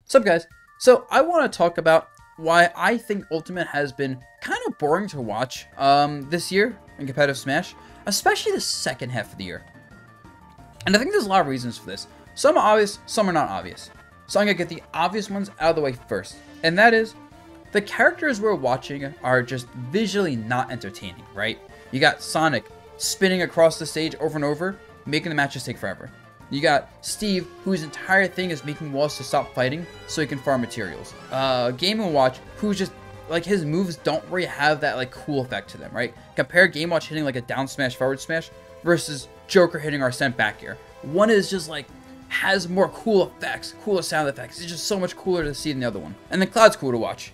What's up, guys? So I want to talk about why I think Ultimate has been kind of boring to watch this year in competitive Smash, especially the second half of the year. And I think there's a lot of reasons for this. Some are obvious, some are not obvious. So I'm going to get the obvious ones out of the way first. And that is, the characters we're watching are just visually not entertaining, right? You got Sonic spinning across the stage over and over, making the matches take forever. You got Steve, whose entire thing is making walls to stop fighting so he can farm materials. Game & Watch, who's just, like, his moves don't really have that, like, cool effect to them, right? Compare Game & Watch hitting, like, a down smash, forward smash, versus Joker hitting our sent back air. One is just, like, has more cool effects, cooler sound effects. It's just so much cooler to see than the other one. And then Cloud's cool to watch.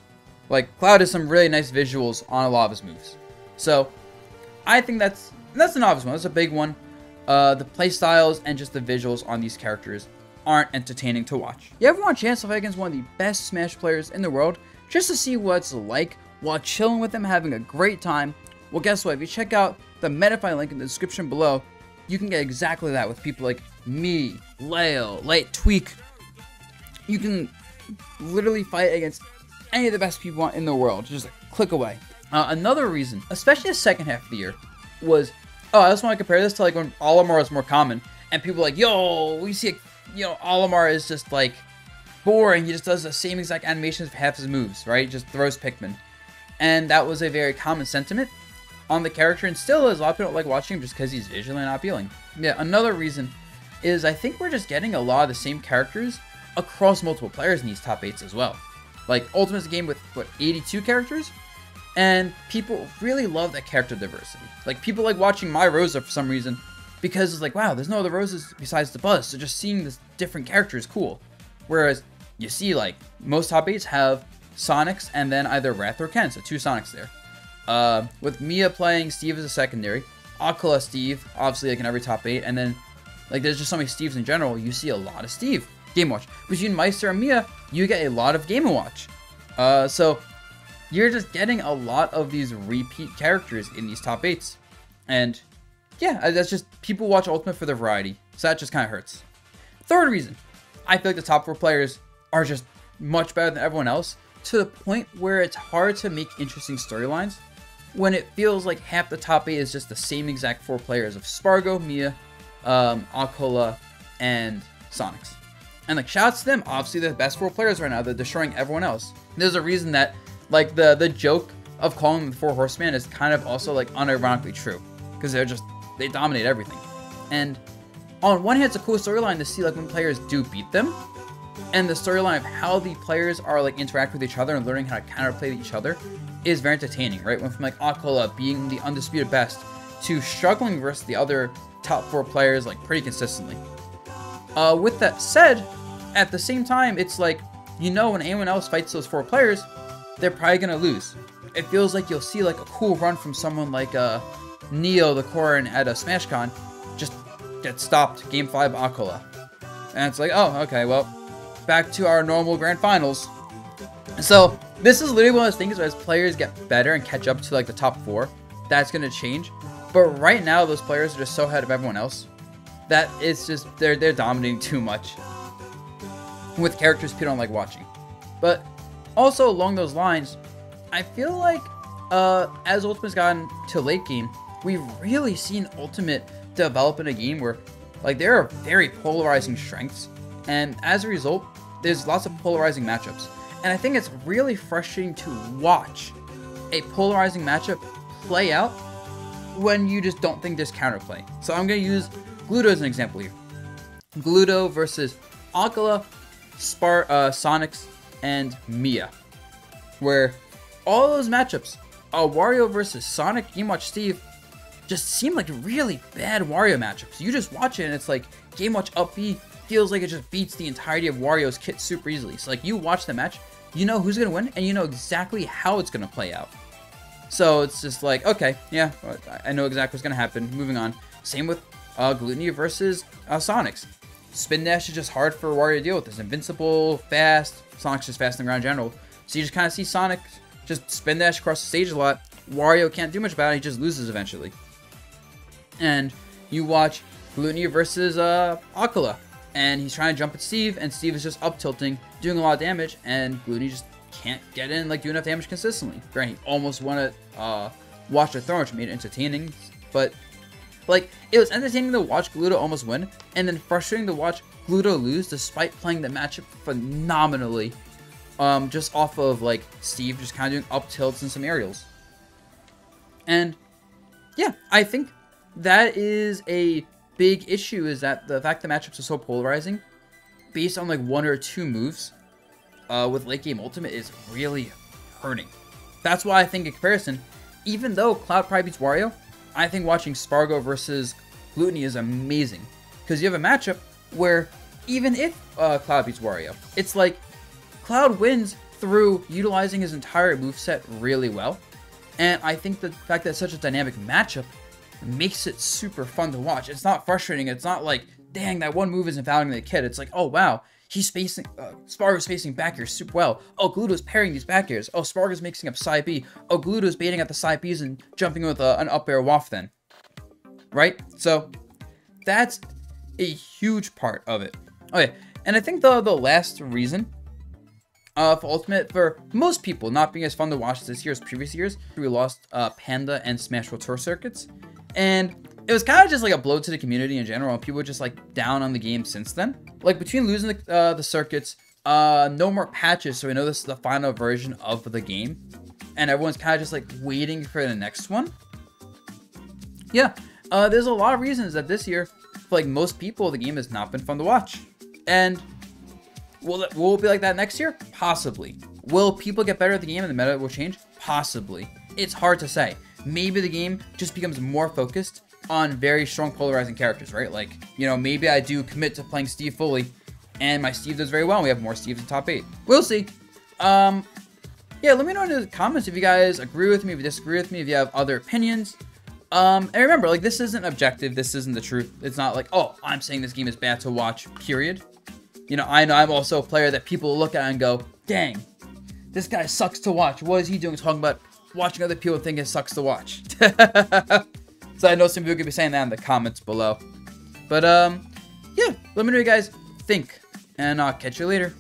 Like, Cloud has some really nice visuals on a lot of his moves. So, I think that's an obvious one. That's a big one. The playstyles and just the visuals on these characters aren't entertaining to watch. You ever want a chance to fight against one of the best Smash players in the world just to see what it's like while chilling with them, having a great time? Well, guess what? If you check out the Metafy link in the description below, you can get exactly that with people like me, Leo, Light Tweak. You can literally fight against any of the best people in the world, just a click away. Another reason, especially the second half of the year, was I just want to compare this to like when Olimar was more common, and people were like, yo, we see, Olimar is just like boring. He just does the same exact animations for half his moves, right? Just throws Pikmin. And that was a very common sentiment on the character, and still is. A lot of people don't like watching him just because he's visually not appealing. Yeah, another reason is I think we're just getting a lot of the same characters across multiple players in these top 8s as well. Like, Ultimate's a game with, what, 82 characters? And people really love that character diversity. Like, people like watching My Rosa for some reason because it's like, wow, there's no other Rosas besides Dabuz, so just seeing this different character is cool. Whereas, you see, like, most top 8s have Sonics and then either Wrath or Ken, so 2 Sonics there. With Mia playing Steve as a secondary, Aquila Steve, obviously, like, in every top 8, and then, like, there's just so many Steves in general, you see a lot of Steve. Game Watch. Between Meister and Mia, you get a lot of Game & Watch. So you're just getting a lot of these repeat characters in these top 8s. And yeah, that's just, people watch Ultimate for the variety. So that just kind of hurts. Third reason, I feel like the top 4 players are just much better than everyone else, to the point where it's hard to make interesting storylines when it feels like half the top 8 is just the same exact 4 players of Spargo, Mia, Aquila, and Sonics. And like, shouts to them, obviously they're the best 4 players right now, they're destroying everyone else. There's a reason that, like, the joke of calling them the 4 Horsemen is kind of also, like, unironically true. Because they dominate everything. And on one hand, it's a cool storyline to see, like, when players do beat them. And the storyline of how the players are, like, interact with each other and learning how to counterplay each other is very entertaining, right? Went from, like, Aquila being the undisputed best to struggling versus the other top 4 players, like, pretty consistently. With that said, at the same time, it's like, when anyone else fights those 4 players, they're probably going to lose. It feels like you'll see, like, a cool run from someone like Neo the Koran at a SmashCon just get stopped, Game 5 Aquila. And it's like, oh, okay, well, back to our normal grand finals. So, this is literally one of those things where as players get better and catch up to, like, the top 4, that's going to change. But right now, those players are just so ahead of everyone else that it's just, they're dominating too much with characters people don't like watching. But also along those lines, I feel like as Ultimate's gotten to late game, we've really seen Ultimate develop in a game where, like, there are very polarizing strengths, and as a result, there's lots of polarizing matchups. And I think it's really frustrating to watch a polarizing matchup play out when you just don't think there's counterplay. So I'm going to use Gluto as an example here. Gluto versus Aquila, Sonics, and Mia. Where all those matchups, Wario versus Sonic, Game Watch Steve, just seem like really bad Wario matchups. You just watch it and it's like, Game Watch up B feels like it just beats the entirety of Wario's kit super easily. So like, you watch the match, you know who's going to win, and you know exactly how it's going to play out. So it's just like, okay, yeah, I know exactly what's going to happen. Moving on. Same with Gluttony versus Sonics. Spin dash is just hard for Wario to deal with. It's invincible, fast. Sonic's just fast on the ground in general. So you just kind of see Sonic just spin dash across the stage a lot. Wario can't do much about it. He just loses eventually. And you watch Gluttony versus Aquila. and he's trying to jump at Steve, and Steve is just up tilting, doing a lot of damage, and Glooty just can't get in, like, do enough damage consistently. Granted, he almost won to watch the throne, which made it entertaining, but, like, it was entertaining to watch Gluto almost win, and then frustrating to watch Gluto lose despite playing the matchup phenomenally, just off of, like, Steve just kind of doing up tilts and some aerials. And, yeah, I think that is a big issue, is that the fact the matchups are so polarizing based on like 1 or 2 moves with late game ultimate is really hurting. That's why I think in comparison, even though Cloud probably beats Wario, I think watching Spargo versus Glutony is amazing, because you have a matchup where even if Cloud beats Wario, it's like Cloud wins through utilizing his entire moveset really well, and I think the fact that it's such a dynamic matchup makes it super fun to watch. It's not frustrating. It's not like, dang, that one move isn't valuing the kid. It's like, oh wow, he's spacing, Spargo's spacing back airs super well. Oh, Gluto's parrying these back airs. Oh, Spargo's mixing up side B. Oh, Gluto's baiting at the side B's and jumping with an up air waft then. Right? So, that's a huge part of it. Okay, and I think the last reason for Ultimate, for most people, not being as fun to watch this year as previous years, we lost Panda and Smash Bros. Tour circuits. And it was kind of just like a blow to the community in general. People were just like down on the game since then. Like between losing the circuits, no more patches, so we know this is the final version of the game, and everyone's kind of just like waiting for the next one. Yeah, there's a lot of reasons that this year, for like most people, the game has not been fun to watch. And will it be like that next year? Possibly. Will people get better at the game and the meta will change? Possibly. It's hard to say. Maybe the game just becomes more focused on very strong polarizing characters, right? Like, you know, maybe I do commit to playing Steve fully, and my Steve does very well, and we have more Steves in top 8. We'll see. Yeah, let me know in the comments if you guys agree with me, if you disagree with me, if you have other opinions. And remember, like, this isn't objective, this isn't the truth. It's not like, oh, I'm saying this game is bad to watch, period. You know I'm also a player that people look at and go, dang, this guy sucks to watch. What is he doing talking about watching other people think it sucks to watch? So I know some people could be saying that in the comments below. But, yeah, let me know what you guys think, and I'll catch you later.